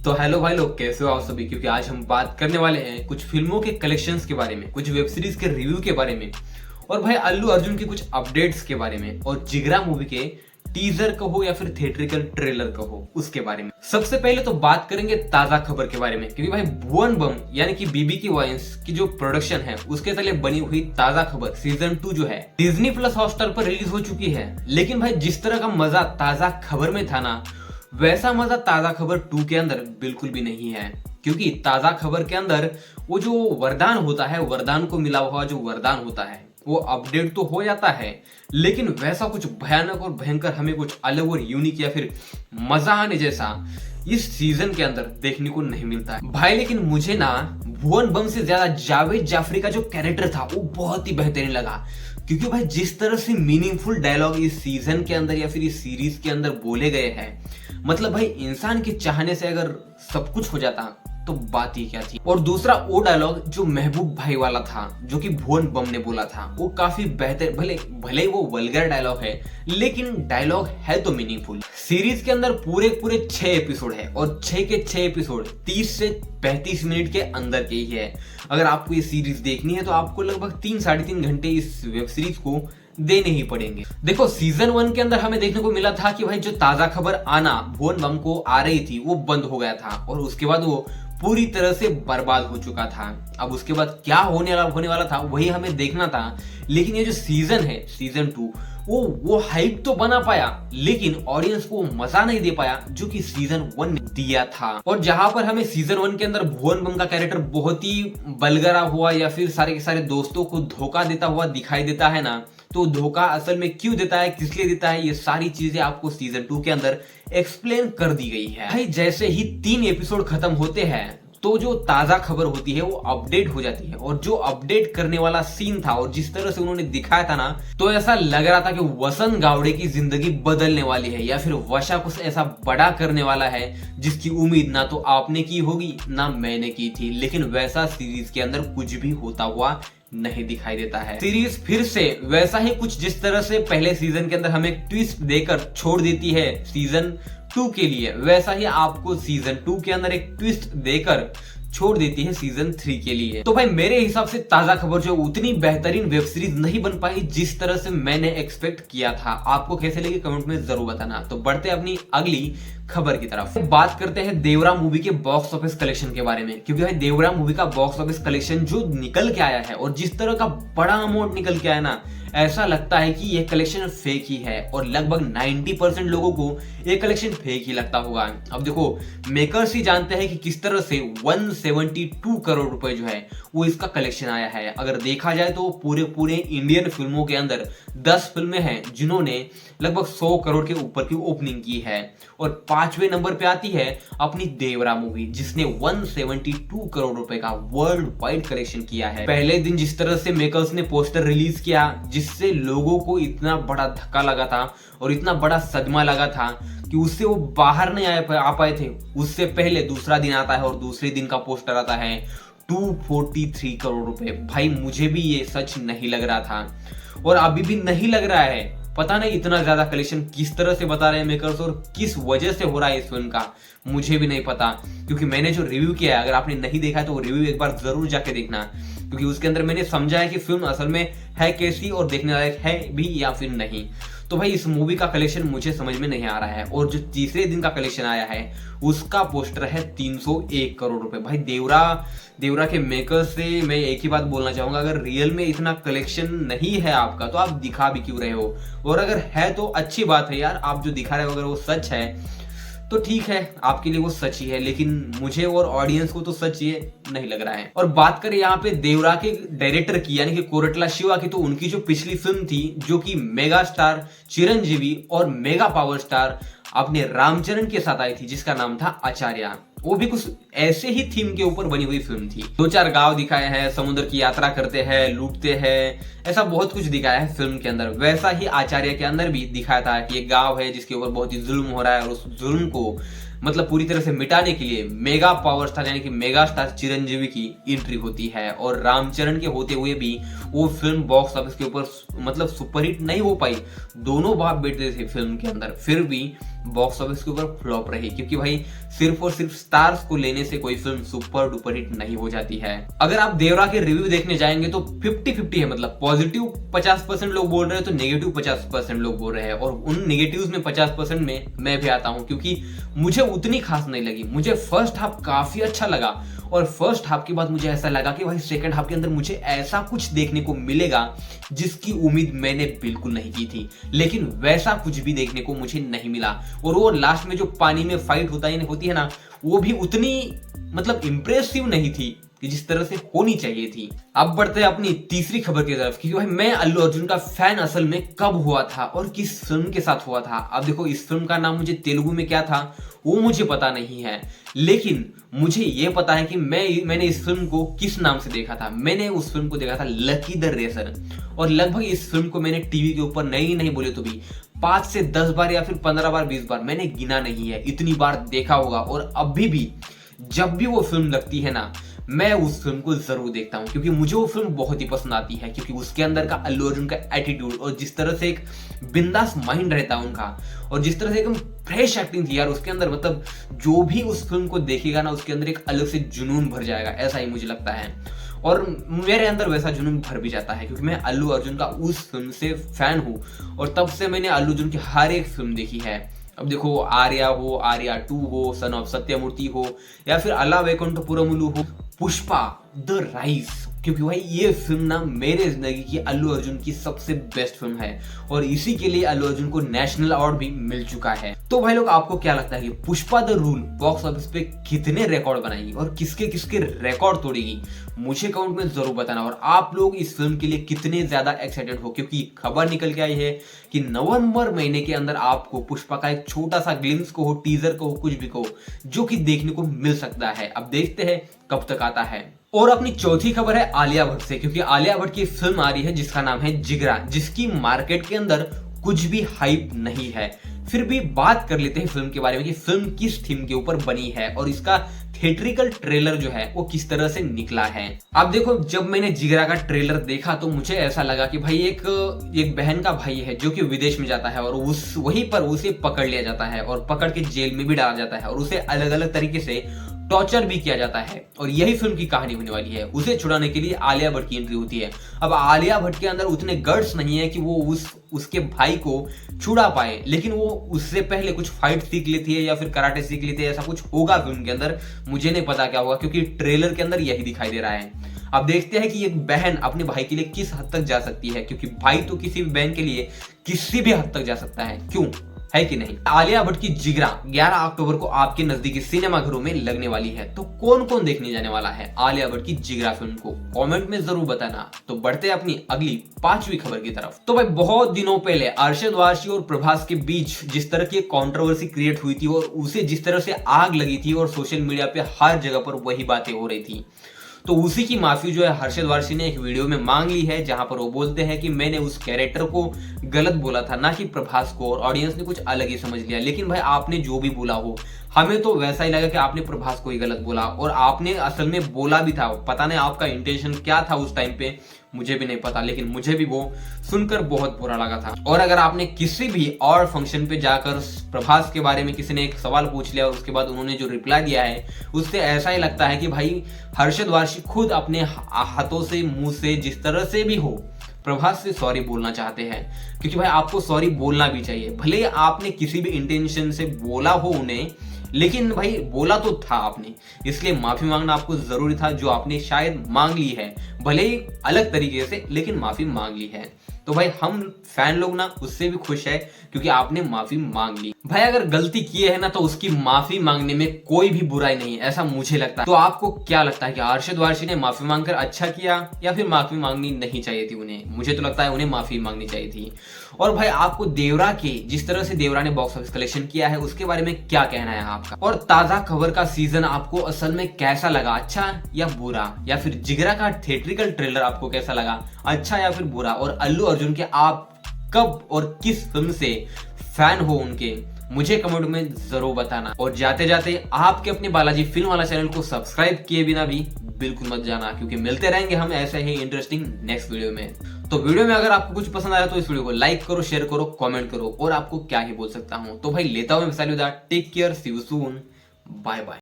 तो हेलो भाई लोग, कैसे हो आप सभी। क्योंकि आज हम बात करने वाले हैं कुछ फिल्मों के कलेक्शंस के बारे में, कुछ वेब सीरीज के रिव्यू के बारे में, और भाई अल्लू अर्जुन के कुछ अपडेट्स के बारे में, और जिगरा मूवी के टीजर कहो या फिर थिएट्रिकल ट्रेलर कहो उसके बारे में। सबसे पहले तो बात करेंगे ताजा खबर के बारे में, क्योंकि भाई भुवन बम यानी कि बीबी की वॉइस की जो प्रोडक्शन है उसके तले बनी हुई ताजा खबर सीजन 2 जो है डिज्नी प्लस हॉटस्टार पर रिलीज हो चुकी है। लेकिन भाई जिस तरह का मजा ताजा खबर में था ना, वैसा मजा ताजा खबर 2 के अंदर बिल्कुल भी नहीं है। क्योंकि ताजा खबर के अंदर वो जो वरदान होता है, वरदान को मिला हुआ जो वरदान होता है वो अपडेट तो हो जाता है, लेकिन वैसा कुछ भयानक और भयंकर हमें कुछ अलग और यूनिक या फिर मजा आने जैसा इस सीजन के अंदर देखने को नहीं मिलता है भाई। लेकिन मुझे ना भुवन बम से ज्यादा जावेद जाफरी का जो कैरेक्टर था वो बहुत ही बेहतरीन लगा। क्योंकि भाई जिस तरह से मीनिंगफुल डायलॉग इस सीजन के अंदर या फिर इस सीरीज के अंदर बोले गए हैं, मतलब भाई इंसान के चाहने से अगर सब कुछ हो जाता तो बात ही क्या थी। और दूसरा वो डायलॉग जो महबूब भाई वाला था, जो कि भुवन बम ने बोला था, वो काफी बेहतर, भले ही वो वल्गर डायलॉग है लेकिन डायलॉग है तो मीनिंगफुल। सीरीज के अंदर पूरे 6 एपिसोड है और 6 के 6 एपिसोड 30 से 35 मिनट के अंदर के ही है। अगर आपको ये सीरीज देखनी है तो आपको लगभग 3-3.5 घंटे इस वेब सीरीज को देने ही पड़ेंगे। देखो सीजन 1 के अंदर हमें देखने को मिला था कि भाई जो ताजा खबर आना भुवन बम को आ रही थी वो बंद हो गया था और उसके बाद वो पूरी तरह से बर्बाद हो चुका था। अब उसके बाद क्या होने वाला था वही हमें देखना था। लेकिन ये जो सीजन है सीजन 2 वो हाइप तो बना पाया लेकिन ऑडियंस को मजा नहीं दे पाया जो कि सीजन 1 ने दिया था। और जहां पर हमें सीजन 1 के अंदर भुवन बम का कैरेक्टर बहुत ही बलगरा हुआ या फिर सारे के सारे दोस्तों को धोखा देता हुआ दिखाई देता है ना, तो धोखा असल में क्यों देता है, किस लिए देता है, ये सारी चीजें आपको सीजन 2 के अंदर एक्सप्लेन कर दी गई है भाई। जैसे ही 3 एपिसोड खत्म होते हैं तो जो ताजा खबर होती है वो अपडेट हो जाती है, और जो अपडेट करने वाला सीन था और जिस तरह से उन्होंने दिखाया था ना, तो ऐसा लग रहा था कि वसंत गावड़े की जिंदगी बदलने वाली है या फिर वशा कुछ ऐसा बड़ा करने वाला है जिसकी उम्मीद ना तो आपने की होगी ना मैंने की थी। लेकिन वैसा सीरीज के अंदर कुछ भी होता हुआ नहीं दिखाई देता है। सीरीज फिर से वैसा ही कुछ जिस तरह से पहले सीजन के अंदर हमें ट्विस्ट देकर छोड़ देती है सीजन 2 के लिए, वैसा ही आपको सीजन 2 के अंदर एक ट्विस्ट देकर छोड़ देती है सीजन 3 के लिए। तो भाई मेरे हिसाब से ताजा खबर जो उतनी बेहतरीन वेब सीरीज नहीं बन पाई जिस तरह से मैंने एक्सपेक्ट किया था। आपको कैसे लगी कमेंट में जरूर बताना। तो बढ़ते अपनी अगली खबर की तरफ। बात करते हैं देवरा मूवी के बॉक्स ऑफिस कलेक्शन के बारे में। क्योंकि भाई देवरा मूवी का बॉक्स ऑफिस कलेक्शन जो निकल के आया है और जिस तरह का बड़ा अमाउंट निकल के आया ना, ऐसा लगता है कि ये कलेक्शन फेक ही है और लगभग 90% लोगों को ये कलेक्शन फेक ही लगता होगा। अब देखो मेकर्स ही जानते हैं कि किस तरह से 172 करोड़ रुपए जो है वो इसका कलेक्शन आया है। अगर देखा जाए तो पूरे इंडियन फिल्मों के अंदर 10 फिल्में हैं जिन्होंने लगभग 100 करोड़ के ऊपर की ओपनिंग की है, और 5वें नंबर पे आती है अपनी देवरा मूवी जिसने 172 करोड़ रुपए का वर्ल्ड वाइड कलेक्शन किया है। पहले दिन जिस तरह से मेकर्स ने पोस्टर रिलीज किया जिससे लोगों को इतना बड़ा धक्का लगा था और इतना बड़ा सदमा लगा था कि उससे वो बाहर नहीं आ पाए थे। उससे पहले दूसरा दिन आता है और दूसरे दिन का पोस्टर आता है 243 करोड़ रुपए। भाई मुझे भी ये सच नहीं लग रहा था और अभी भी नहीं लग रहा है। पता नहीं इतना ज्यादा कलेक्शन किस तरह से बता रहे हैं मेकर्स और किस वजह से हो रहा है इस फिल्म का, मुझे भी नहीं पता। क्योंकि मैंने जो रिव्यू किया है, अगर आपने नहीं देखा है तो वो रिव्यू एक बार जरूर जाके देखना, क्योंकि उसके अंदर मैंने समझा है कि फिल्म असल में है कैसी और देखने लायक है भी या फिर नहीं। तो भाई इस मूवी का कलेक्शन मुझे समझ में नहीं आ रहा है। और जो तीसरे दिन का कलेक्शन आया है उसका पोस्टर है 301 करोड़ रुपए। भाई देवरा के मेकर्स से मैं एक ही बात बोलना चाहूंगा, अगर रियल में इतना कलेक्शन नहीं है आपका तो आप दिखा भी क्यों रहे हो, और अगर है तो अच्छी बात है यार, आप जो दिखा रहे हो अगर वो सच है तो ठीक है, आपके लिए वो सच ही है, लेकिन मुझे और ऑडियंस को तो सच ये नहीं लग रहा है। और बात करें यहाँ पे देवरा के डायरेक्टर की यानी कि कोरटला शिवा की, तो उनकी जो पिछली फिल्म थी जो कि मेगा स्टार चिरंजीवी और मेगा पावर स्टार अपने रामचरण के साथ आई थी जिसका नाम था आचार्य, वो भी कुछ ऐसे ही थीम के ऊपर बनी हुई फिल्म थी। 2-4 गांव दिखाए हैं, समुद्र की यात्रा करते हैं, लूटते हैं, ऐसा बहुत कुछ दिखाया है फिल्म के अंदर। वैसा ही आचार्य के अंदर भी दिखाया था कि एक गांव है जिसके ऊपर बहुत ही जुल्म हो रहा है और उस जुल्म को मतलब पूरी तरह से मिटाने के लिए मेगा पावर स्टार यानी कि मेगा स्टार चिरंजीवी की एंट्री होती है। और रामचरण के होते हुए भी वो फिल्म बॉक्स ऑफिस के ऊपर मतलब सुपरहिट नहीं हो पाई। दोनों बाप बेटे थे फिल्म के अंदर, फिर भी बॉक्स ऑफिस के ऊपर फ्लॉप रही, क्योंकि भाई सिर्फ और सिर्फ स्टार्स को लेने से कोई फिल्म सुपर डुपर हिट नहीं हो जाती है। अगर आप देवरा के रिव्यू देखने जाएंगे तो 50-50 है, मतलब पॉजिटिव 50% लोग बोल रहे हैं तो नेगेटिव 50% लोग बोल रहे हैं, और उन नेगेटिव्स में 50% में मैं भी आता हूं, क्योंकि मुझे उतनी खास नहीं लगी। मुझे फर्स्ट हाफ काफी अच्छा लगा, और फर्स्ट हाफ के बाद मुझे ऐसा लगा कि भाई सेकंड हाफ के अंदर मुझे ऐसा कुछ देखने को मिलेगा जिसकी उम्मीद मैंने बिल्कुल नहीं की थी, लेकिन वैसा कुछ भी देखने को मुझे नहीं मिला। और वो लास्ट में जो पानी में फाइट होती है ना, वो भी उतनी मतलब इंप्रेसिव नहीं थी कि जिस तरह से होनी चाहिए थी। अब बढ़ते हैं अपनी तीसरी खबर की तरफ, क्योंकि भाई मैं अल्लू अर्जुन का फैन असल में कब हुआ था और किस फिल्म के साथ हुआ था। अब देखो, इस फिल्म का नाम मुझे तेलुगु में क्या था वो मुझे पता नहीं है, लेकिन मुझे ये पता है कि मैंने इस फिल्म को किस नाम से देखा था। मैंने उस फिल्म को देखा था लकी द रेसर, और लगभग इस फिल्म को मैंने टीवी के ऊपर नहीं बोले तो भी 5 से 10 बार या फिर 15 बार 20 बार, मैंने गिना नहीं है, इतनी बार देखा होगा। और अभी भी जब भी वो फिल्म लगती है ना, मैं उस फिल्म को जरूर देखता हूं, क्योंकि मुझे वो फिल्म बहुत ही पसंद आती है, क्योंकि उसके अंदर का अल्लू अर्जुन का एटीट्यूड और जिस तरह से एक बिंदास माइंड रहता है उनका, और जिस तरह से एकदम फ्रेश एक्टिंग थी यार उसके अंदर, मतलब जो भी उस फिल्म को देखेगा ना उसके अंदर एक अलग से जुनून भर जाएगा, ऐसा ही मुझे लगता है। और मेरे अंदर वैसा जुनून भर भी जाता है, क्योंकि मैं अल्लू अर्जुन का उस फिल्म से फैन हूँ, और तब से मैंने अल्लू अर्जुन की हर एक फिल्म देखी है। अब देखो, आर्या हो, आर्या 2 हो, सन ऑफ सत्यमूर्ति हो, या फिर अला वैकुंठपुरमुलु हो, पुष्पा द राइज, क्योंकि भाई ये फिल्म ना मेरे जिंदगी की अल्लू अर्जुन की सबसे बेस्ट फिल्म है, और इसी के लिए अल्लू अर्जुन को नेशनल अवार्ड भी मिल चुका है। तो भाई लोग, आपको क्या लगता है कि Pushpa the rule box office पे कितने रिकॉर्ड बनाएगी और किसके किसके रिकॉर्ड तोड़ेगी, मुझे कमेंट में जरूर बताना। और आप लोग इस फिल्म के लिए कितने ज्यादा एक्साइटेड हो, क्योंकि खबर निकल के आई है कि नवंबर महीने के अंदर आपको पुष्पा का एक छोटा सा ग्लिम्स को हो, टीजर को हो, कुछ भी को, जो कि देखने को मिल सकता है। अब देखते हैं कब तक आता है। और अपनी चौथी खबर है आलिया भट्ट से, क्योंकि आलिया भट्ट की फिल्म आ रही है जिसका नाम है जिगरा, जिसकी मार्केट के अंदर कुछ भी हाइप नहीं है। फिर भी बात कर लेते हैं फिल्म के बारे में कि फिल्म किस थीम के ऊपर बनी है और इसका थिएट्रिकल ट्रेलर जो है वो किस तरह से निकला है। अब देखो, जब मैंने जिगरा का ट्रेलर देखा तो मुझे ऐसा लगा कि भाई एक बहन का भाई है जो कि विदेश में जाता है, और वहीं पर उसे पकड़ लिया जाता है और पकड़ के जेल में भी डाला जाता है, और उसे अलग अलग तरीके से टॉर्चर भी किया जाता है। और यही फिल्म की कहानी होने वाली है। उसे छुड़ाने के लिए आलिया भट्ट की एंट्री होती है। अब आलिया भट्ट के अंदर उतने गट्स नहीं है कि वो उसके भाई को छुड़ा पाए, लेकिन वो उससे पहले कुछ फाइट सीख लेती है या फिर कराटे सीख लेती है, ऐसा कुछ होगा फिल्म के अंदर, मुझे नहीं पता क्या होगा, क्योंकि ट्रेलर के अंदर यही दिखाई दे रहा है। अब देखते हैं कि एक बहन अपने भाई के लिए किस हद तक जा सकती है, क्योंकि भाई तो किसी भी बहन के लिए किसी भी हद तक जा सकता है, क्यों है कि नहीं। आलिया भट्ट की जिगरा 11 अक्टूबर को आपके नजदीकी सिनेमाघरों में लगने वाली है। तो कौन कौन देखने जाने वाला है आलिया भट्ट की जिगरा फिल्म को, कमेंट में जरूर बताना। तो बढ़ते हैं अपनी अगली 5वीं खबर की तरफ। तो भाई, बहुत दिनों पहले अरशद वारसी और प्रभास के बीच जिस तरह की कंट्रोवर्सी क्रिएट हुई थी और उसे जिस तरह से आग लगी थी और सोशल मीडिया पे हर जगह पर वही बातें हो रही थी, तो उसी की माफी जो है अरशद वारसी ने एक वीडियो में मांग ली है, जहां पर वो बोलते हैं कि मैंने उस कैरेक्टर को गलत बोला था, ना कि प्रभास को, और ऑडियंस ने कुछ अलग ही समझ लिया। लेकिन भाई, आपने जो भी बोला हो, हमें तो वैसा ही लगा कि आपने प्रभास को ही गलत बोला, और आपने असल में बोला भी था। पता नहीं आपका इंटेंशन क्या था उस टाइम पे, मुझे भी नहीं पता, लेकिन मुझे भी वो सुनकर बहुत बुरा लगा था। और अगर आपने किसी भी और फंक्शन पे जाकर प्रभास के बारे में किसी ने एक सवाल पूछ लिया और उसके बाद उन्होंने जो रिप्लाई दिया है, उससे ऐसा ही लगता है कि भाई अरशद वारसी खुद अपने हाथों से, मुंह से, जिस तरह से भी हो, प्रभास से सॉरी बोलना चाहते हैं। क्योंकि भाई, आपको सॉरी बोलना भी चाहिए, भले आपने किसी भी इंटेंशन से बोला हो उन्हें, लेकिन भाई बोला तो था आपने, इसलिए माफी मांगना आपको जरूरी था, जो आपने शायद मांग ली है, भले ही अलग तरीके से, लेकिन माफी मांग ली है। तो भाई, हम फैन लोग ना उससे भी खुश है, क्योंकि आपने माफी मांग ली। भाई, अगर गलती किए है ना तो उसकी माफी मांगने में कोई भी बुराई नहीं है, ऐसा मुझे लगता है। तो आपको क्या लगता है कि अरशद वारसी ने माफी मांगकर अच्छा किया या फिर माफी मांगनी नहीं चाहिए थी उन्हें? मुझे तो लगता है उन्हें माफी मांगनी चाहिए थी। और भाई, आपको देवरा के जिस तरह से देवरा ने बॉक्स ऑफिस कलेक्शन किया है उसके बारे में क्या कहना है आपका? और ताजा खबर का सीजन आपको असल में कैसा लगा, अच्छा या बुरा? या फिर जिगरा का थिएट्रिकल ट्रेलर आपको कैसा लगा, अच्छा या फिर बुरा? और अल्लू अर्जुन के आप कब और किस फिल्म से फैन हो उनके, मुझे कमेंट में जरूर बताना। और जाते जाते आपके अपने बालाजी फिल्म वाला चैनल को सब्सक्राइब किए बिना भी बिल्कुल मत जाना, क्योंकि मिलते रहेंगे हम ऐसे ही इंटरेस्टिंग नेक्स्ट वीडियो में। तो वीडियो में अगर आपको कुछ पसंद आया तो इस वीडियो को लाइक करो, शेयर करो, कमेंट करो, और आपको क्या ही बोल सकता हूं। तो भाई लेता हूं मैं विशाल विदा, take care, see you soon, bye bye.